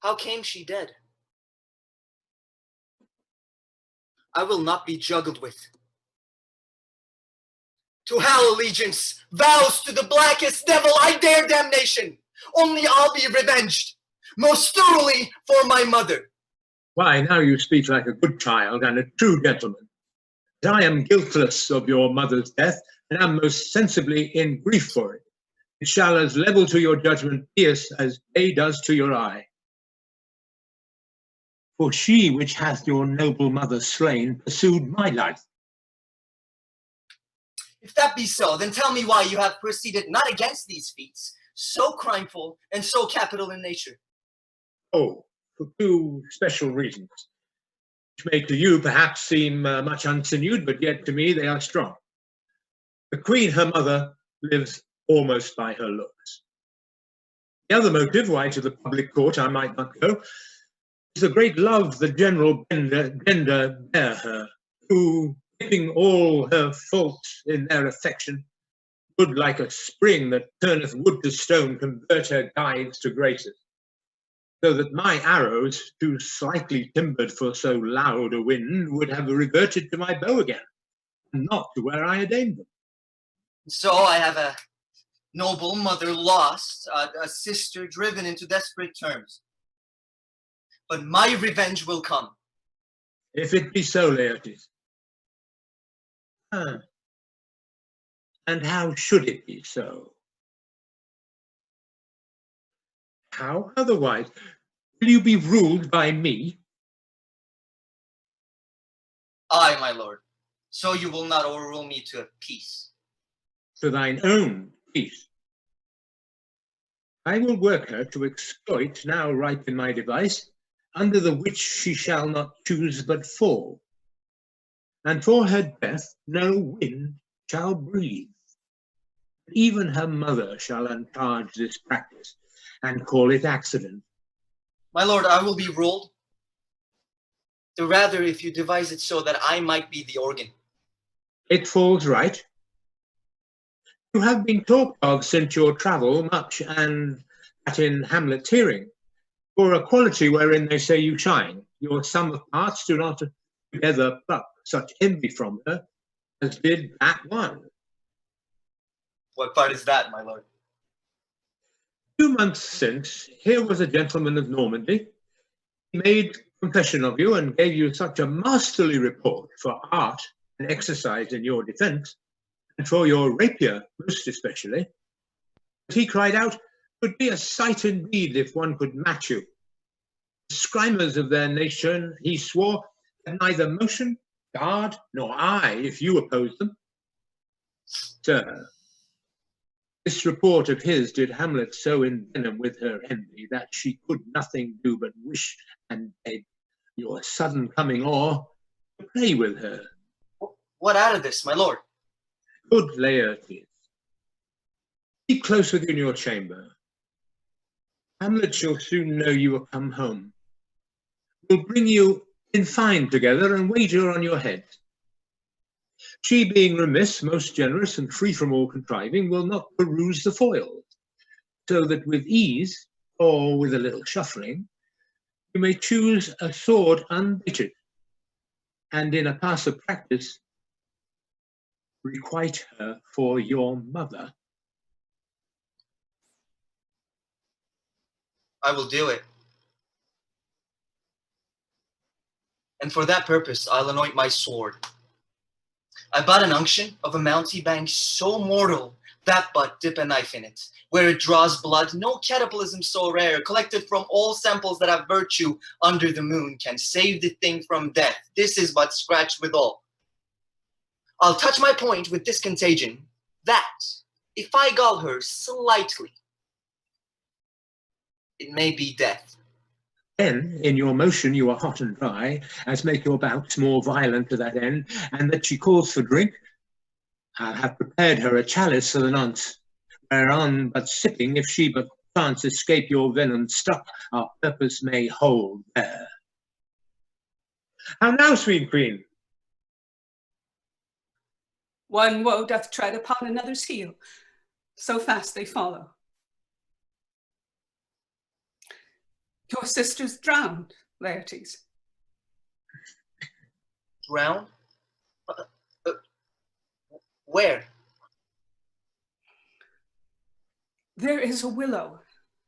How came she dead? I will not be juggled with. To hell allegiance, vows to the blackest devil I dare damnation. Only I'll be revenged, most thoroughly for my mother. Why, now you speak like a good child and a true gentleman. I am guiltless of your mother's death, and am most sensibly in grief for it. It shall as level to your judgment pierce as day does to your eye. For she which hath your noble mother slain pursued my life. If that be so, then tell me why you have proceeded not against these feats, so crimeful and so capital in nature. Oh, for two special reasons, which may to you perhaps seem much unsinewed, but yet to me they are strong. The queen, her mother, lives almost by her looks. The other motive why to the public court I might not go is the great love the general Bender bear her, who, keeping all her faults in their affection, would like a spring that turneth wood to stone convert her guides to graces, so that my arrows, too slightly timbered for so loud a wind, would have reverted to my bow again, and not to where I had aimed them. So I have a Noble mother lost, a sister driven into desperate terms. But my revenge will come. If it be so, Laertes. Ah. And how should it be so? How otherwise? Will you be ruled by me? Aye, my lord. So you will not overrule me to a peace. To thine own peace. I will work her to exploit now ripe in my device, under the which she shall not choose but fall. And for her death no wind shall breathe. Even her mother shall uncharge this practice, and call it accident. My lord, I will be ruled. The rather if you devise it so that I might be the organ. It falls right. You have been talked of since your travel much, and that in Hamlet's hearing, for a quality wherein they say you shine. Your sum of parts do not together pluck such envy from her as did that one. What part is that, my lord? 2 months since, here was a gentleman of Normandy. He made confession of you and gave you such a masterly report for art and exercise in your defense, and for your rapier most especially, that he cried out, "'Twould be a sight indeed if one could match you." The scrimmers of their nation, he swore, had neither motion, guard, nor eye if you opposed them. Sir, this report of his did Hamlet so envenom with her envy that she could nothing do but wish and beg your sudden coming o'er to play with her. What out of this, my lord? Good Laertes, keep close within your chamber. Hamlet shall soon know you are come home. We'll bring you in fine together and wager on your heads. She, being remiss, most generous, and free from all contriving, will not peruse the foils, so that with ease, or with a little shuffling, you may choose a sword unbitted, and in a pass of practice, requite her for your mother. I will do it. And for that purpose, I'll anoint my sword. I bought an unction of a mountebank so mortal that but dip a knife in it. Where it draws blood, no catabolism so rare, collected from all samples that have virtue under the moon, can save the thing from death. This is but scratched withal. I'll touch my point with this contagion, that, if I gall her slightly, it may be death. Then, in your motion you are hot and dry, as make your bouts more violent to that end, and that she calls for drink. I'll have prepared her a chalice for the nonce, whereon but sipping, if she but chance escape your venom stuck, our purpose may hold there. How now, sweet queen? One woe doth tread upon another's heel, so fast they follow. Your sister's drowned, Laertes. Drowned? Where? There is a willow.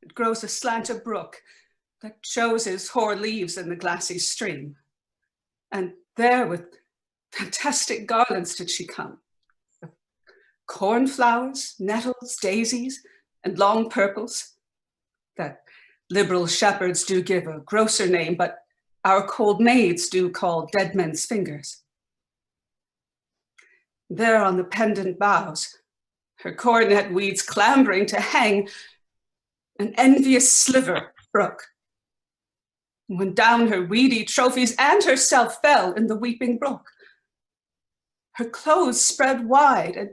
It grows aslant a brook that shows his hoar leaves in the glassy stream. And there with fantastic garlands did she come. Cornflowers, nettles, daisies, and long purples that liberal shepherds do give a grosser name, but our cold maids do call dead men's fingers. There on the pendant boughs, her coronet weeds clambering to hang, an envious sliver broke. When down her weedy trophies and herself fell in the weeping brook. Her clothes spread wide and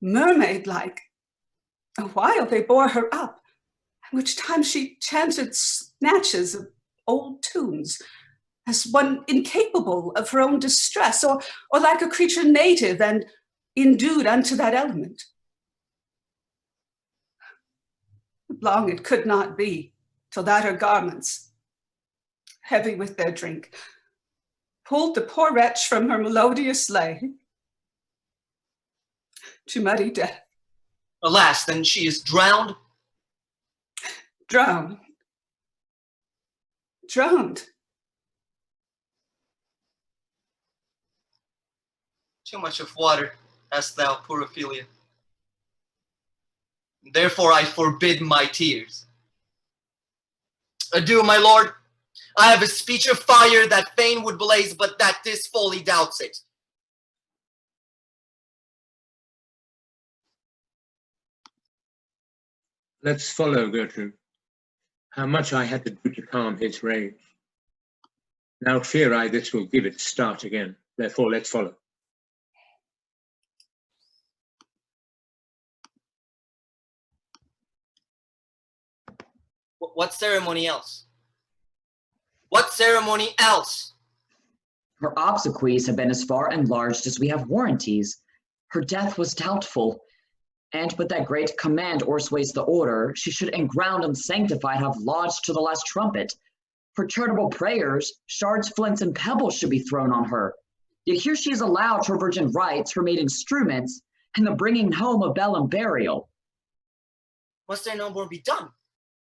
mermaid-like. A while they bore her up, at which time she chanted snatches of old tunes, as one incapable of her own distress, or like a creature native and endued unto that element. Long it could not be, till that her garments, heavy with their drink, pulled the poor wretch from her melodious lay to muddy death. Alas, then she is drowned? Drowned. Drowned. Too much of water, hast thou, poor Ophelia. Therefore I forbid my tears. Adieu, my lord. I have a speech of fire that fain would blaze, but that this folly doubts it. Let's follow, Gertrude. How much I had to do to calm his rage. Now fear I this will give it start again. Therefore let's follow. What ceremony else? What ceremony else? Her obsequies have been as far enlarged as we have warranties. Her death was doubtful, and but that great command o'ersways the order, she should enground and sanctified have lodged to the last trumpet. For charitable prayers, shards, flints, and pebbles should be thrown on her. Yet here she is allowed her virgin rites, her maid instruments, and the bringing home of bell and burial. Must there no more be done?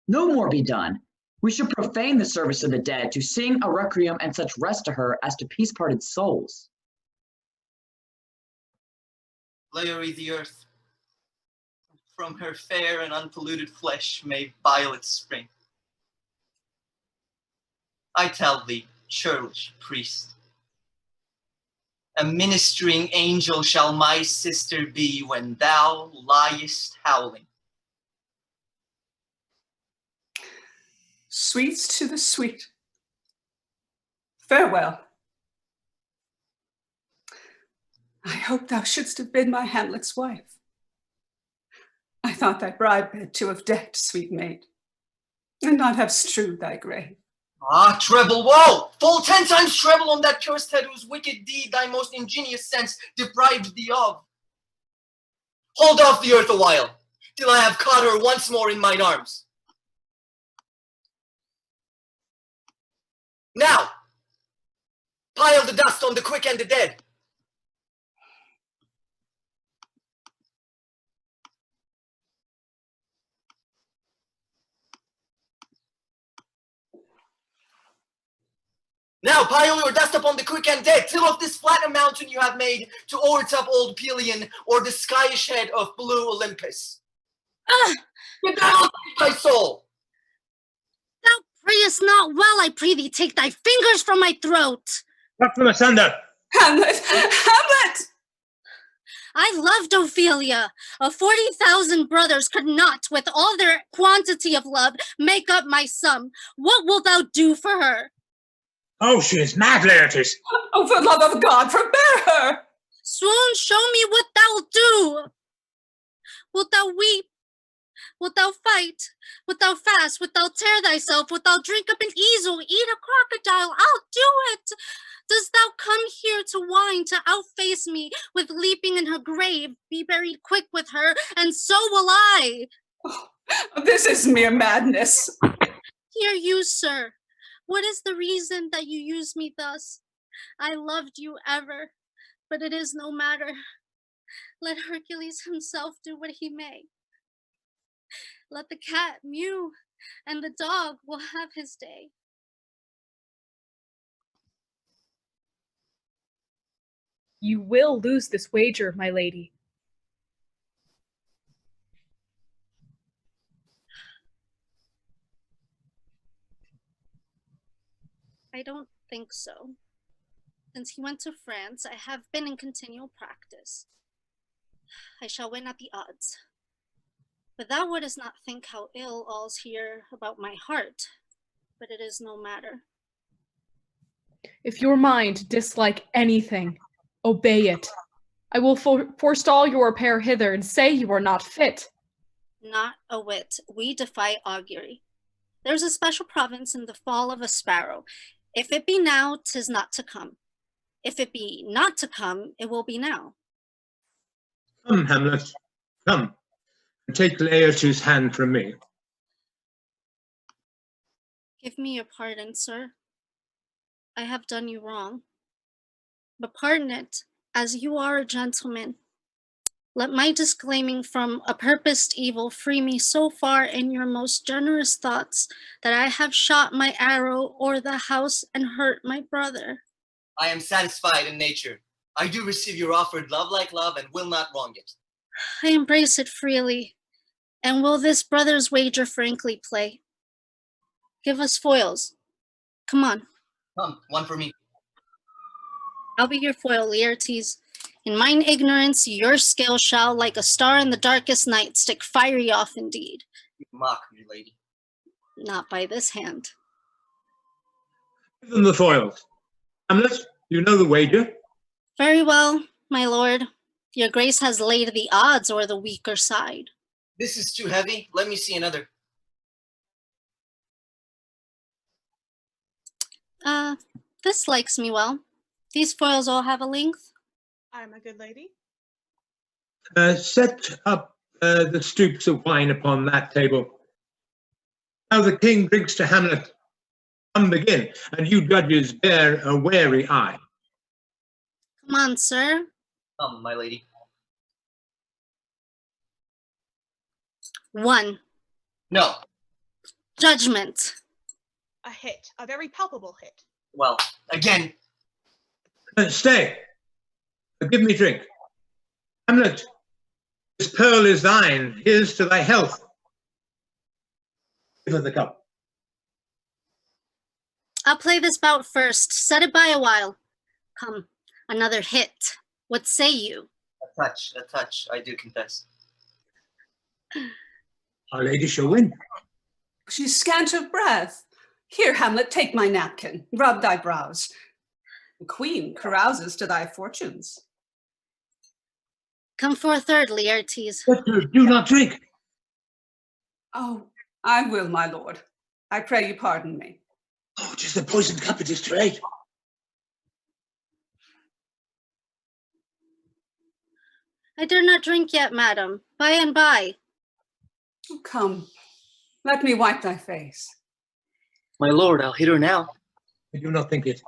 No more be done. We should profane the service of the dead to sing a requiem and such rest to her as to peace-parted souls. Layer the earth. From her fair and unpolluted flesh may violets spring. I tell thee, churlish priest, a ministering angel shall my sister be when thou liest howling. Sweets to the sweet. Farewell. I hope thou shouldst have been my Hamlet's wife. I thought thy bride bed to have decked, sweet maid, and not have strewed thy grave. Ah, treble woe! Full 10 times treble on that cursed head whose wicked deed thy most ingenious sense deprived thee of. Hold off the earth a while, till I have caught her once more in mine arms. Now, pile the dust on the quick and the dead. Now pile your dust upon the quick and dead, till of this flat a mountain you have made to o'ertop up old Pelion, or the skyish head of blue Olympus. Get that out of thy soul! Thou prayest not well, I pray thee, take thy fingers from my throat. Cut them asunder! Hamlet! Hamlet! I loved Ophelia. 40,000 brothers could not, with all their quantity of love, make up my sum. What wilt thou do for her? Oh, she is mad, Laertes. Oh, for the love of God, forbear her! Swoon, show me what thou'lt do. Wilt thou weep? Wilt thou fight? Wilt thou fast? Wilt thou tear thyself? Wilt thou drink up an easel? Eat a crocodile? I'll do it! Dost thou come here to whine, to outface me with leaping in her grave? Be buried quick with her, and so will I. Oh, this is mere madness. Hear you, sir. What is the reason that you use me thus? I loved you ever, but it is no matter. Let Hercules himself do what he may. Let the cat mew, and the dog will have his day. You will lose this wager, my lady. I don't think so. Since he went to France, I have been in continual practice. I shall win at the odds. But thou wouldst not think how ill all's here about my heart, but it is no matter. If your mind dislike anything, obey it. I will forestall your repair hither and say you are not fit. Not a whit. We defy augury. There's a special province in the fall of a sparrow. If it be now, 'tis not to come. If it be not to come, it will be now. Come, Hamlet, come, and take Laertes' hand from me. Give me your pardon, sir. I have done you wrong. But pardon it, as you are a gentleman. Let my disclaiming from a purposed evil free me so far in your most generous thoughts that I have shot my arrow o'er the house and hurt my brother. I am satisfied in nature. I do receive your offered love like love and will not wrong it. I embrace it freely, and will this brother's wager frankly play. Give us foils. Come on. Come, one for me. I'll be your foil, Laertes. In mine ignorance, your skill shall, like a star in the darkest night, stick fiery off indeed. You mock me, lady. Not by this hand. Give them the foils. Hamlet, you know the wager? Very well, my lord. Your grace has laid the odds o'er the weaker side. This is too heavy. Let me see another. This likes me well. These foils all have a length. I, my good lady. Set up the stoups of wine upon that table. Now the king drinks to Hamlet. Come begin, and you judges bear a wary eye. Come on, sir. Come, my lady. 1. No. Judgment. A hit, a very palpable hit. Well, again. Stay. Give me drink. Hamlet, this pearl is thine. Here's to thy health. Give her the cup. I'll play this bout first. Set it by a while. Come, another hit. What say you? A touch, I do confess. Our lady shall win. She's scant of breath. Here, Hamlet, take my napkin. Rub thy brows. The queen carouses to thy fortunes. Come for a third, Laertes. Do not drink. Oh, I will, my lord. I pray you pardon me. Oh, 'tis the poisoned cup, it is too late. I dare not drink yet, madam. By and by. Oh, come, let me wipe thy face. My lord, I'll hit her now. I do not think it.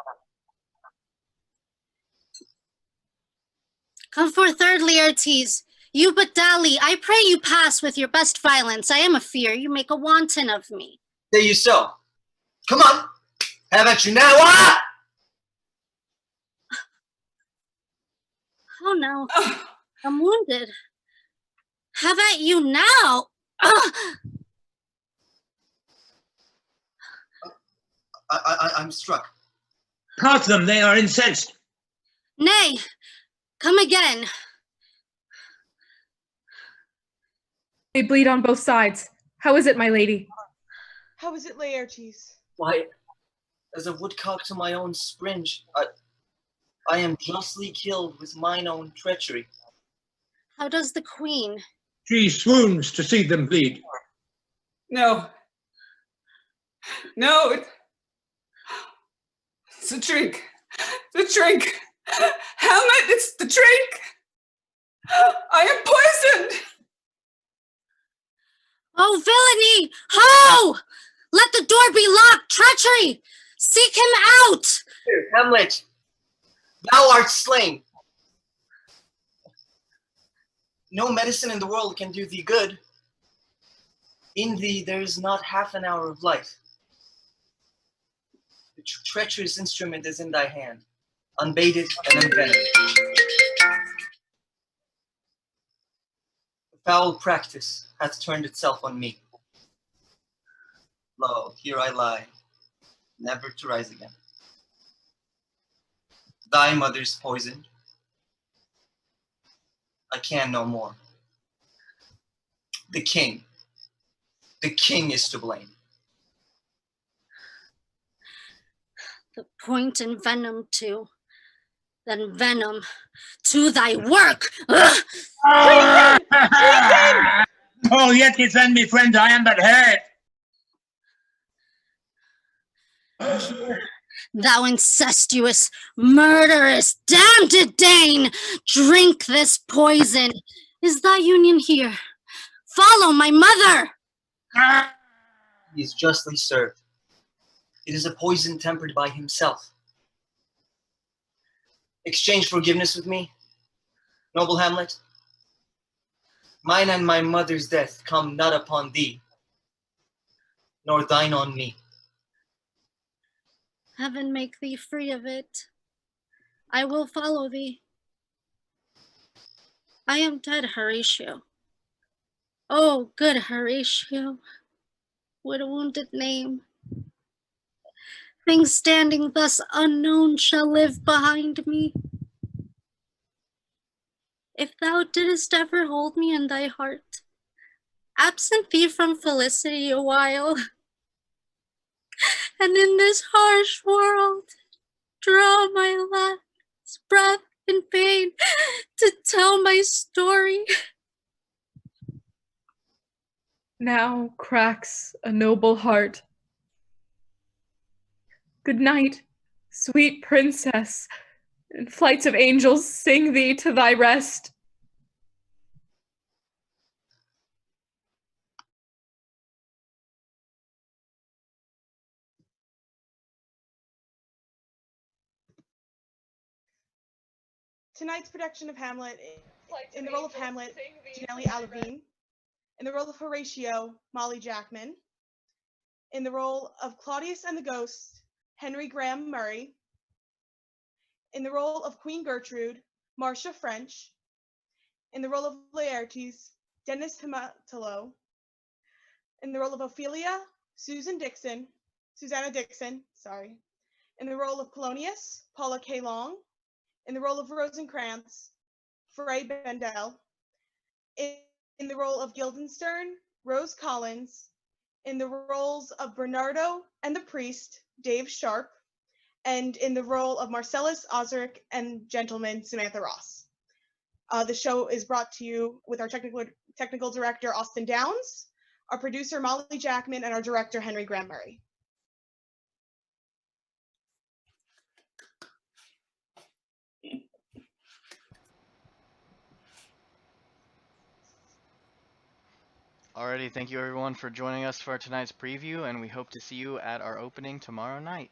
Come for a third, Laertes. You but dally. I pray you pass with your best violence. I am afear you make a wanton of me. Say you so. Come on. Have at you now. Ah! Oh no. I'm wounded. Have at you now. I'm struck. Part them, they are incensed. Nay, come again. They bleed on both sides. How is it, my lady? How is it, Laertes? Why, as a woodcock to my own springe, I am justly killed with mine own treachery. How does the queen? She swoons to see them bleed. No. No, it's the drink. The drink. Hamlet, it's the drink. I am poisoned. Oh, villainy! Ho! Let the door be locked! Treachery! Seek him out! Here, Hamlet, thou art slain. No medicine in the world can do thee good. In thee there is not half an hour of life. The treacherous instrument is in thy hand, unbaited and unvenomous. The foul practice hath turned itself on me. Lo, here I lie, never to rise again. Thy mother's poisoned. I can no more. The king is to blame. The point in venom too. Then venom to thy work! Oh, yet defend me, friend, I am but hurt. Thou incestuous, murderous, damned Dane! Drink this poison. Is thy union here? Follow my mother! He is justly served. It is a poison tempered by himself. Exchange forgiveness with me, noble Hamlet. Mine and my mother's death come not upon thee, nor thine on me. Heaven make thee free of it. I will follow thee. I am dead, Horatio. Oh, good Horatio, with a wounded name. Things standing thus unknown shall live behind me. If thou didst ever hold me in thy heart, absent thee from felicity a while, and in this harsh world draw my last breath in pain to tell my story. Now cracks a noble heart. Good night, sweet princess, and flights of angels sing thee to thy rest. Tonight's production of Hamlet, in the role of Hamlet, Janelle Alavine. In the role of Horatio, Molly Jackman. In the role of Claudius and the Ghost, Henry Graham Murray. In the role of Queen Gertrude, Marcia French. In the role of Laertes, Dennis Pimatolo. In the role of Ophelia, Susanna Dixon. In the role of Polonius, Paula K. Long. In the role of Rosencrantz, Frey Bendel. In the role of Guildenstern, Rose Collins. In the roles of Bernardo and the priest, Dave Sharp. And in the role of Marcellus Osric and gentleman, Samantha Ross. The show is brought to you with our technical director, Austin Downs, our producer, Molly Jackman, and our director, Henry Graham Murray. Alrighty, thank you everyone for joining us for tonight's preview, and we hope to see you at our opening tomorrow night.